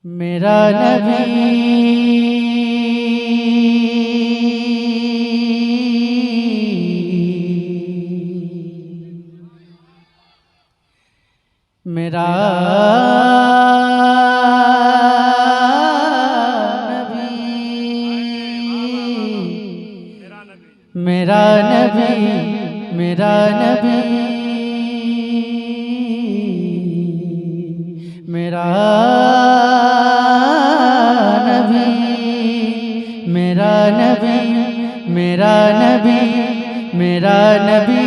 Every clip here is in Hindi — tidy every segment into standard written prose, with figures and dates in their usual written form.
मेरा नबी मेरा मेरा नबी मेरा नबी मेरा नबी मेरा नबी मेरा नबी मेरा नबी मेरा नबी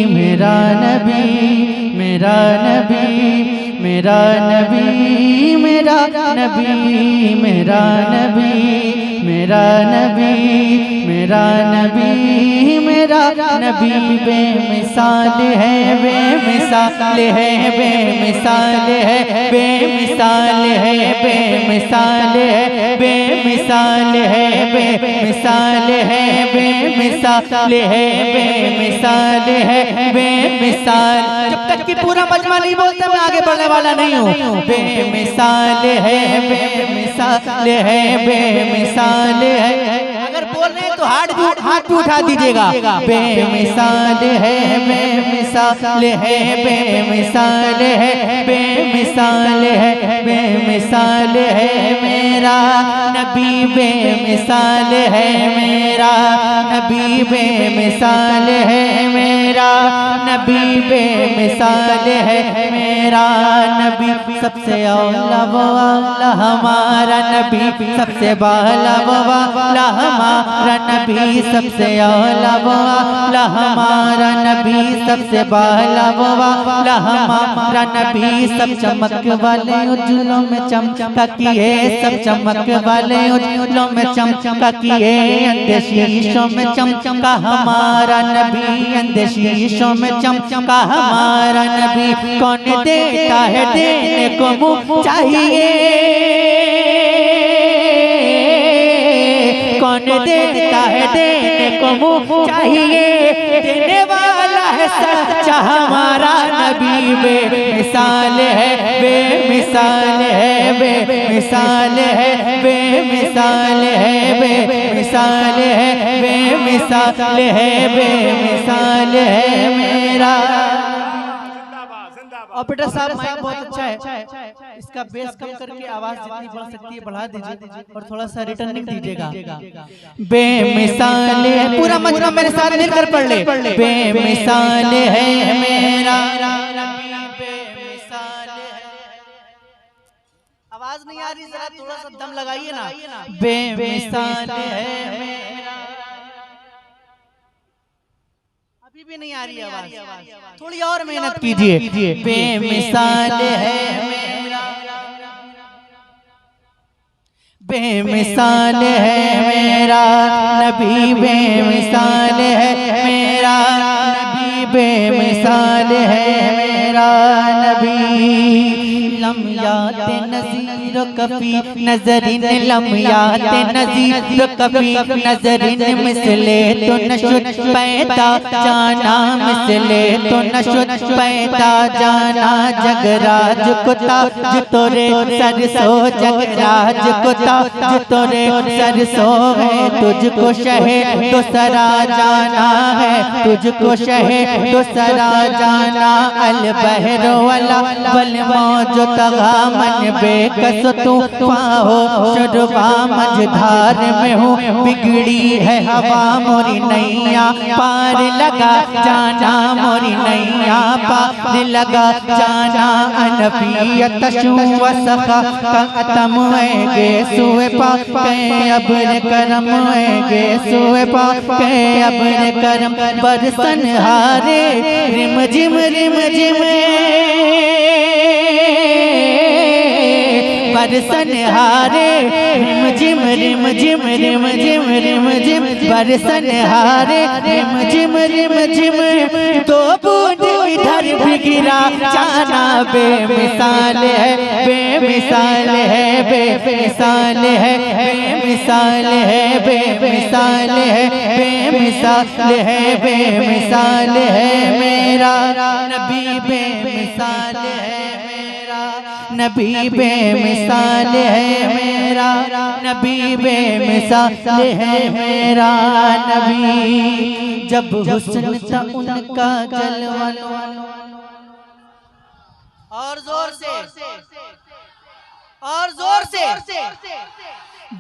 मेरा नबी मेरा नबी मेरा नबी मेरा नबी मेरा नबी मेरा नबी मेरा नबी मेरा नबी बेमिसाल है बेमिसाल है बेमिसाल है बेमिसाल है बेमिसाल है बेमिसाल है बेमिसाल है बेमिसाल है बेमिसाल है बेमिसाल। जब तक कि पूरा मजमा नहीं बोलता मैं आगे बढ़ने वाला नहीं हूँ। बेमिसाल है बेमिसाल है बेमिसाल है। अगर बोल रहे हैं तो हाथ भी उठा दीजिएगा। बेमिसाल है बेमिसाल है बेमिसाल है बेमिसाल है बेमिसाल है मेरा नबी बेमिसाल है मेरा नबी बेमिसाल है मेरा नबी बेमिसाल है मेरा नबी सबसे औला वो औला हमारा नबी सबसे बाला वो औला हमारा नबी सबसे औला वो औला हमारा नबी सबसे बाला वो औला हमारा नबी सब चमक वाले उज्जवलों में चमका किए सब चमक वाले उज्जवलों में चमका किए अंधेशीशों में चमका हमारा नबी अंधेशीशों में चमका हमारा नबी। कौन देता है देने को मुँह चाहिए कौन देता है देने को मुँह चाहिए देने वाला है सच्चा हमारा नबी बेमिसाल है बेमिसाल है बेमिसाल है बेमिसाल है बेमिसाल है बेमिसाल है बेमिसाल है मेरा। ऑपरेटर साहब माइक बहुत अच्छा है, इसका बेस कम करके आवाज जितनी बढ़ सकती है बढ़ा दीजिए और थोड़ा सा रिटर्निंग दीजिएगा। बेमिसाल है पूरा मजमा मेरे साथ मिलकर पढ़ ले। बेमिसाल है मेरा बेमिसाल है। आवाज नहीं आ रही जरा थोड़ा सा दम लगाइए ना। बेमिसाल है मेरा अभी भी नहीं आ रही आवाज थोड़ी और मेहनत कीजिए। बेमिसाल है मेरा बेमिसाल है मेरा नबी बेमिसाल है मेरा नबी बेमिसाल है मेरा नबी। लम्यात नज़ीर कफी नजरिन लम्यात नज़ीर कफी नजरिन मिसले तो नशुद पैदा जाना मिसले तो नशुद पैदा जाना जगराज कुता जो तोरे सरसो जगराज कुता जो तोरे सरसो है तुझको शहे दूसरा जाना है तुझको शहे दूसरा जाना। अल बहरो वाला बल मौजो तगा मन बेकस तू पाहो शुरुबा मझधार में हूँ बिगड़ी है हवा मोरी नैया पार लगा जाना मोरी नैया पार लगा जाना। अनफियत शुवा सखा कतम गे सुए पा के अब्र करम गे सुए पा के अब्र करम बरसन हारे रिम जिम बरसन हारे रिम जिम बरसन हारे रिम जिम दो बूंद इधर भी गिरा जाना बेमिसाल है बेमिसाल है बेमिसाल है बेमिसाल है बेमिसाल है बेमिसाल है बेमिसाल है मेरा नबी बेमिसाल है मेरा। नबी बेमिसाल है मेरा नबी बेमिसाल है मेरा नबी। जब हुस्न था उनका जलवा और जोर से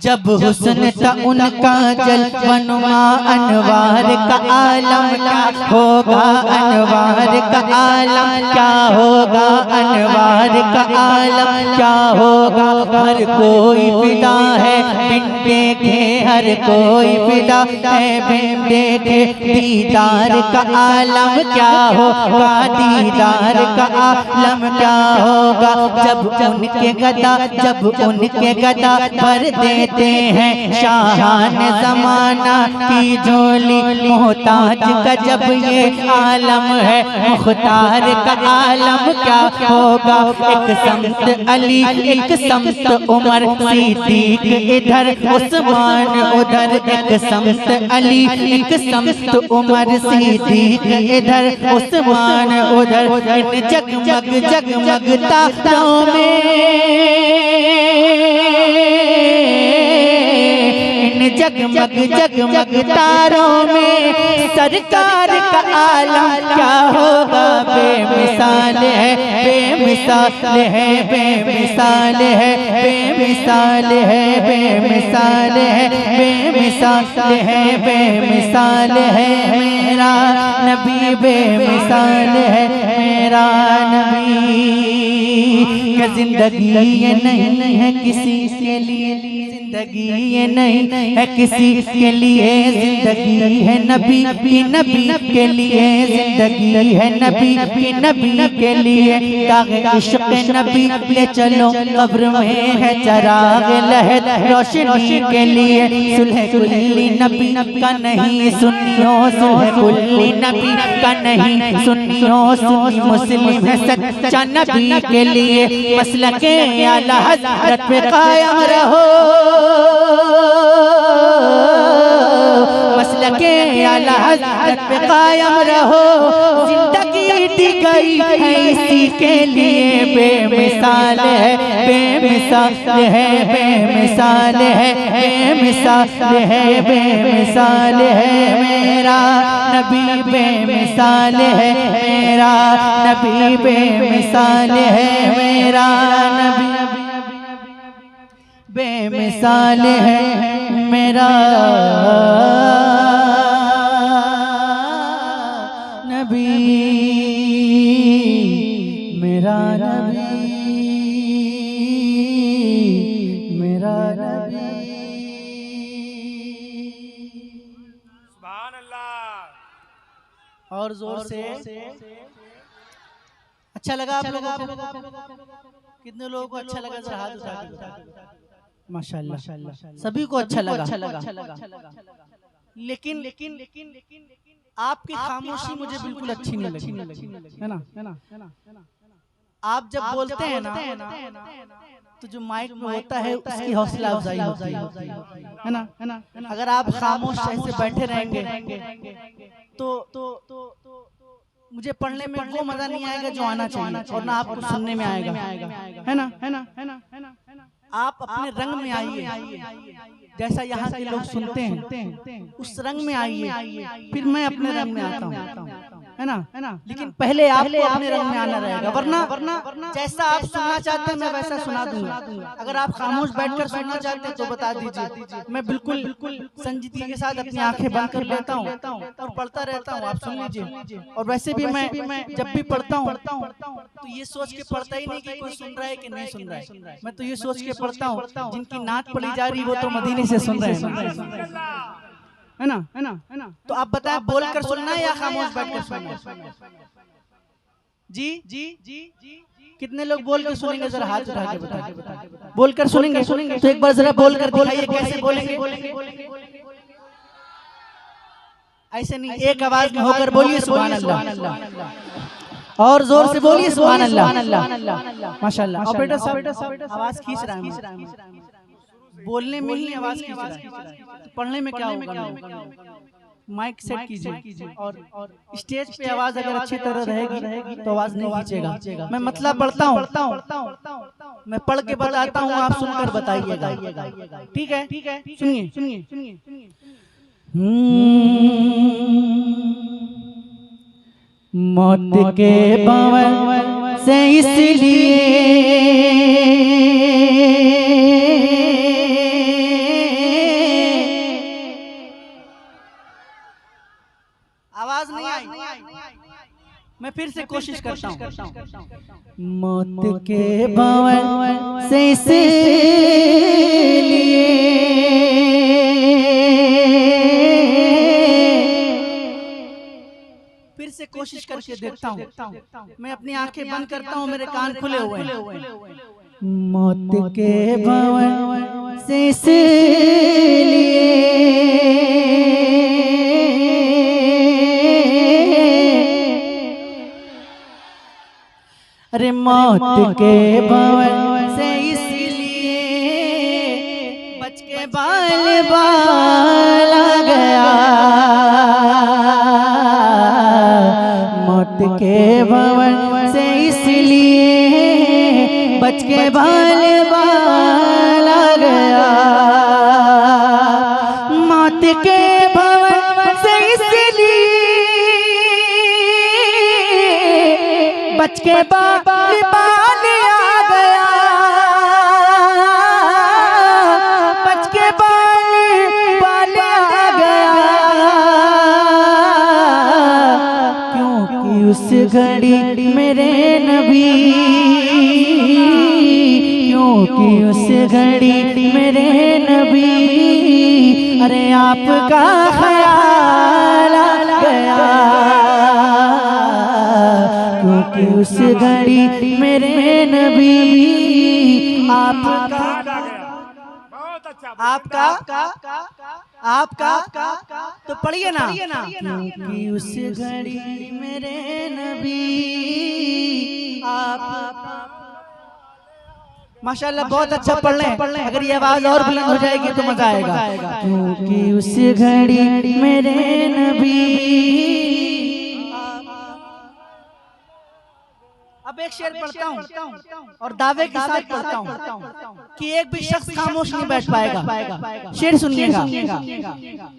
जब हुस्न था उनका जलवनुमा अनवार का आलम क्या होगा अनवार का आलम क्या होगा अनवार का आलम क्या होगा। हर कोई फिदा है बिन देखे हर कोई फिदा है बिन देखे दीदार का आलम क्या होगा दीदार का आलम क्या होगा। जब उनके गदा भर देते हैं शाहान जमाना की झोली मोहताज का जब ये आलम है मुख्तार का आलम क्या होगा। एक समत अली एक समत उमर सिद्दीक इधर उस्मान उधर एक समत अली एक समत उमर सिद्दीक इधर उस्मान उधर इन जगमग जगमग तारों इन जगमग जगमग तारों में सरकार का आलम क्या होगा। बेमिसाल है बेमिसाल है बेमिसाल है बेमिसाल है बेमिसाल है बेमिसाल है बेमिसाल है मेरा नबी बेमिसाल है मेरा नबी। जिंदगी ये नहीं है किसी के लिए जिंदगी ये नहीं है किसी के लिए जिंदगी है नबी की नबी के लिए जिंदगी है नबी की नबी के लिए। तागे इश्क़ नबी ले चलो कब्र में है चराग लहद रोशनी के लिए। सुलह कुल्ली नबी का नहीं सुनियो सुलह कुल्ली नबी का नहीं सुनियो सुनी मुस्लिम है सच्चा नबी के लिए। मसलके आला हज़रत पे कायम रहो मसलके आला हज़रत पे कायम रहो। जिंदगी दी गई है इसी के लिए। बेमिसाल है बेमिसाल है बेमिसाल है बेमिसाल है बेमिसाल है मेरा नबी बेमिसाल है मेरा नबी बेमिसाल है मेरा नबी बेमिसाल है मेरा नबी मेरा नबी मेरा नबी। सुभान अल्लाह। और जोर से अच्छा लगा आप लोगों को? कितने लोगों को अच्छा लगा जरा हाथ उठा के बताओ। माशाल्लाह सभी को अच्छा लगा। लेकिन आपकी खामोशी मुझे बिल्कुल अच्छी नहीं लगी है ना। आप जब बोलते हैं ना तो जो माइक में होता है उसकी हौसला अफजाई होती है ना। अगर आप खामोश ऐसे बैठे रहेंगे तो मुझे पढ़ने में वो मजा नहीं आएगा जो आना चाहिए और ना आपको सुनने में आएगा है ना। आप अपने रंग में आइए जैसा यहाँ के लोग सुनते हैं उस रंग में आइए फिर मैं अपने रंग में आता हूँ है ना। लेकिन पहले आपको अपने रंग में आना रहेगा वरना जैसा आप सुनना चाहते हैं मैं वैसा सुना दूंगा। अगर आप खामोश बैठकर सुनना चाहते हैं तो बता दीजिए मैं बिल्कुल संजीदगी के साथ अपनी आंखें बंद कर लेता हूँ और पढ़ता रहता हूँ। आप सुन लीजिए। और वैसे भी मैं जब भी पढ़ता हूँ तो ये सोच के पढ़ता ही नहीं कि कोई सुन रहा है कि नहीं सुन रहा है। मैं तो ये सोच के पढ़ता हूँ जिनकी नात पढ़ी जा रही वो तो मदीने से सुन रहे हैं है ना। तो आप बताएं बोलकर सुनना है या खामोश बैठकर सुनना? जी कितने लोग बोल कर सुनेंगे जरा हाथ उठा के बताइए। बोलकर सुनेंगे तो एक बार जरा बोलकर दिखाइए कैसे बोलेंगे। ऐसे नहीं एक आवाज में होकर बोलिए सुभान अल्लाह और जोर से बोलिए सुभान अल्लाह। माशाल्लाह। ऑपरेटर साहब आवाज खींच रहा है बोलने में ही आवाज खींच रहा है पढ़ने में क्या होगा। माइक सेट कीजिए और स्टेज पे आवाज अगर अच्छी तरह रहेगी तो आवाज नहीं खींचेगा। मैं मतलब पढ़ता हूँ, मैं पढ़ के बताता हूँ, आप सुनकर बताइएगा। ठीक है, सुनिए। मौत के भंवर से इसलिए आवाज नहीं आई, मैं फिर से कोशिश करता हूँ। मौत के भंवर से इसलिए फिर से कोशिश करके देखता हूँ। मैं अपनी आंखें बंद करता हूँ, मेरे कान खुले हुए हैं। मौत के भंवर से इसलिए अरे मौत के भंवर से इसलिए बच के बाल बाला गया। मौत के भंवर से इसलिए बच के बाल बाला गया। मौत के भंवर से इसलिए बच के बाल बाल आ गया। बच के बाल बाल आ गया। क्योंकि उस घड़ी मेरे नबी, क्योंकि उस घड़ी मेरे नबी अरे आपका ख्याल आ गया। क्योंकि उस घड़ी मेरे नबी आपका तो पढ़िए ना। क्योंकि उस घड़ी मेरे नबी आप माशाल्लाह बहुत अच्छा पढ़ लें। अगर ये आवाज और बुलंद हो जाएगी तो मजा आएगा। क्योंकि उस घड़ी मेरे नबी। अब एक शेर पढ़ता हूँ और दावे के साथ पढ़ता हूँ कि एक भी शख्स खामोश नहीं बैठ पाएगा। शेर सुनिएगा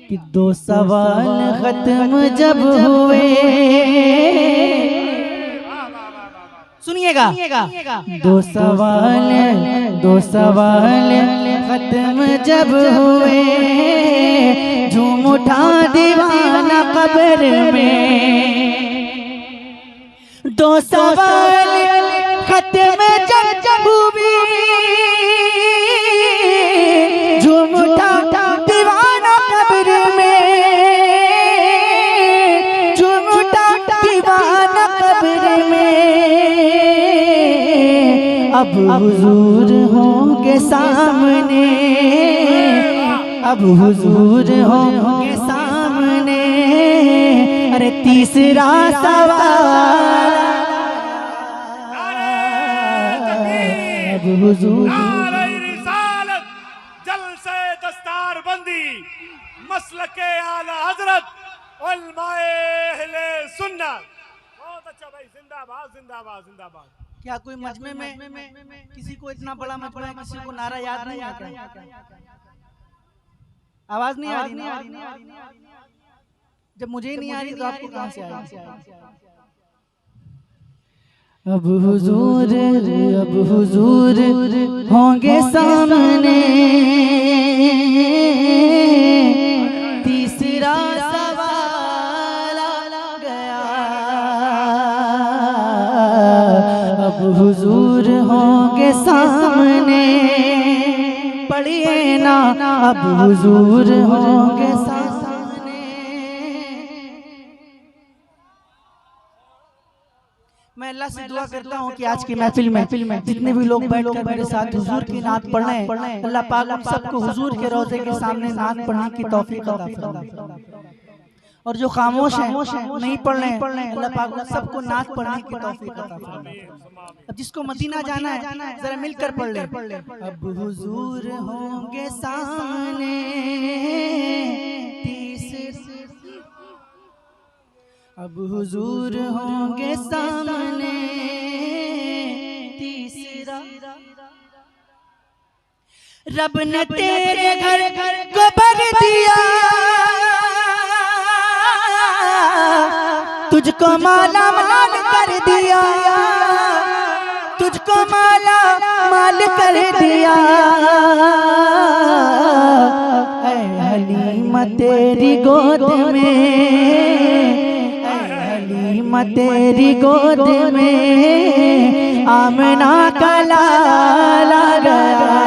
कि दो सवाल खत्म जब हुए, सुनिएगा, दो सवाल खत्म जब हुए, झूम उठा दीवाना कब्र में। दो सवाल खत्म जब हुए, झूम उठा दीवाना कब्र में, झूम उठा दीवाना कब्र में। अब हुजूर होंगे सामने, अब हुजूर होंगे सामने। अरे तीसरा सवाल अब हुजूर रिसालत जलसे दस्तार बंदी मसलके आला हजरत उलमाए अहले सुन्नत। बहुत अच्छा भाई, जिंदाबाद जिंदाबाद जिंदाबाद। क्या कोई मजमे में किसी को इतना बड़ा मजमा है, किसी को नारा याद नहीं आता? आवाज नहीं आ रही। जब मुझे ही नहीं आ रही तो आपको कहां से आएगी? अब हुजूर होंगे सामने, तीसरा सवाल आ गया। अब हुजूर होंगे सामने, पढ़िए ना। अब हुजूर होंगे सामने। मैं अल्लाह से दुआ करता हूँ कि आज की महफिल में जितने भी लोग बैठकर मेरे साथ हुजूर की नात पढ़ रहे हैं, अल्लाह पाक हम सबको हुजूर के रोज़े के सामने नात पढ़ने की तौफीक अता फरमाए। और जो खामोश हैं नहीं पढ़ रहे हैं, अल्लाह पाक सबको नात पढ़ने की तौफीक अता फरमाए। अब जिसको मदीना जाना है जरा मिलकर पढ़ ले। अब हुजूर होंगे सामने, अब हुजूर होंगे सामने तीसरा। रब ने तेरे घर को भर दिया, तुझको माला माल कर दिया, तुझको माला माल कर दिया। ऐ हलीमा तेरी गोद में, ऐ हलीमा तेरी गोद में आमना का लाला गया।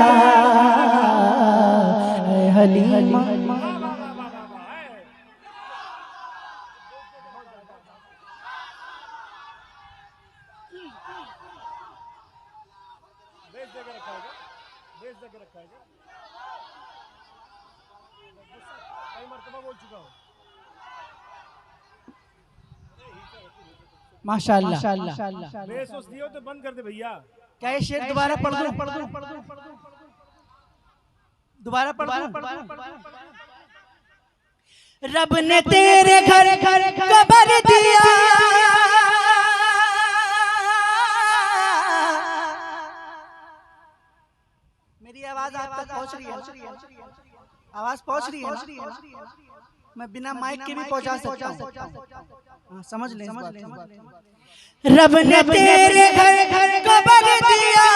ऐ हलीमा माशाअल्लाह। दियो तो बंद कर दे भैया। क्या ये शेर दोबारा पढ़ दूं? दोबारा पढ़ दूं? रब ने तेरे घर को भर दिया, मेरी आवाज आप तक पहुंच रही है? आवाज पहुंच रही है? मैं बिना माइक के भी पहुंचा सकता हूं। हाँ, समझ लें। रब ने तेरे घर को भर दिया,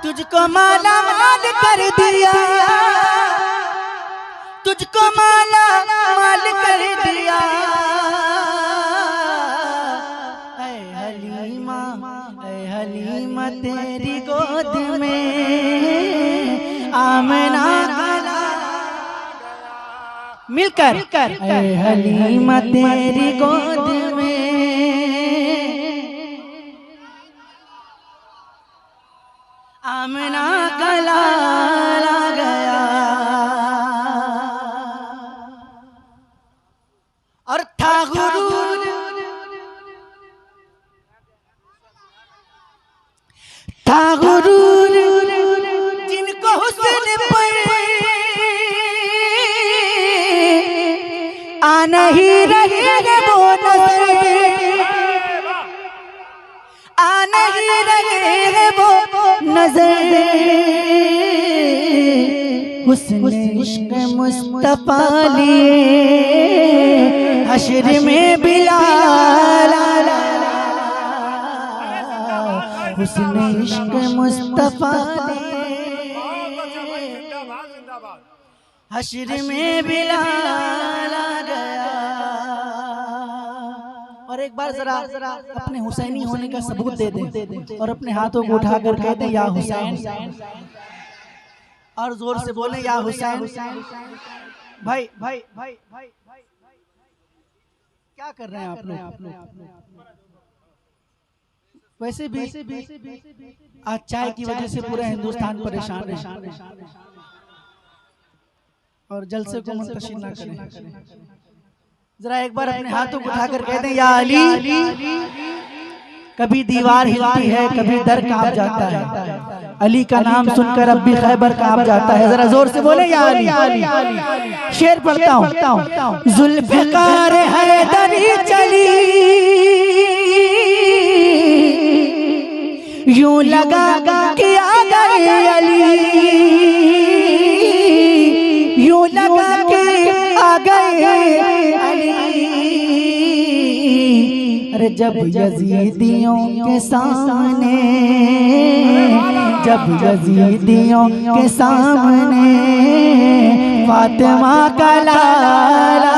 तुझको माला माल कर दिया, तुझको माला माल कर दिया। ऐ हलीमा तेरी गोद में आमना मिलकर, ऐ हलीमा तेरी गोद में आमना का लाला गया। और था गुरूर, था गुरूर जिनको हुस्न पर आ नहीं रहे वो नजर, आ नहीं रहे वो नजर। हुस्न इश्क मुस्तफा लिए हश्र में बिलाल, हुस्न इश्क मुस्तफा हश्र में बिलाल गया। और एक बार जरा अपने हुसैनी होने का सबूत दे दें और अपने हाथों को उठाकर कह दें या हुसैन, और जोर से बोले या हुसैन। भाई भाई भाई भाई क्या कर रहे हैं आप लोग? वैसे भी आज चाय की वजह से पूरा हिंदुस्तान परेशान है, और जलसे को मुंतशिर ना करें। जरा एक बार अपने हाथों को उठाकर कह दें या अली। कभी दीवार हिलती है, कभी दर कांप जाता है, अली का नाम सुनकर अब भी खैबर कांप जाता है। जरा जोर से बोले या अली। शेर पढ़ता हूँ। जुल्फ़िकार हैदरी चली, यूं लगा कि आ गए अली, यूं लगा कि आ गए अली। अरे जब यजीदियों के सामने, जब यजीदियों के सामने फातिमा का लाला